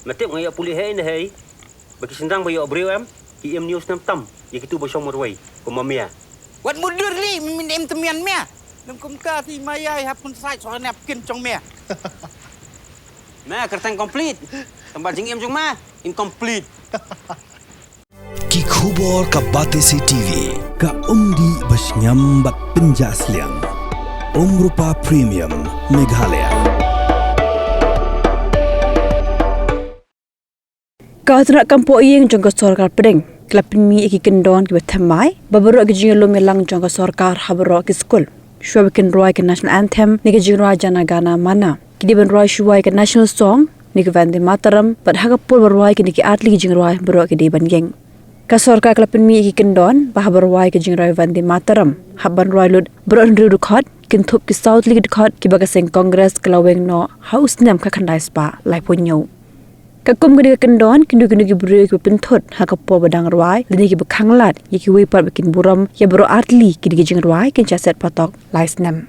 Matip ngaya pulih hai na hai. Bagi sendang bayo Burom, ki em news nam tam, ya kitu bosong Rwai, ko mamia. Wat mudur li min em temian mea. Nam kum ka ti mayai hapun sai so nap kin chong mea. Nah, kertang komplit. Tempat jing em jong ma, incomplete. Ki khubor ka Batesi TV ka umdi bas nyambat penjaslian. Rupa Premium Meghalaya. Kau nak kampung yang jangka sorkar pedeng. Kelapin mi iki kendon ki bethamai. Babaro ki jinglo melang jangka sorkar habaro ki skul. Shua bikin Rwai ke national anthem ni ki Jingrwai jana gana mana. Kidi ben Rwai Shuai ke national song ni ki Vande Mataram. But hagapul Rwai ki ni ki atli ki Jingrwai baro ki di ban geng. Ka sorkar kelapin mi iki kendon bah Rwai ki Jingrwai Vande Mataram. Habban Rwai lud baro ndu dukhat kintup ki South League dukhat ki bagaseng Congress kelaweng no haus Snem ka khandai spa lai punyo. Kakum gede kendon kindu-kindu ki buru ki pentot hakapo badang Rwai lini ki bekanglat yaki wipat bikin Burom ya baro atli ki Jingrwai kin chaset Phatok lai Snem.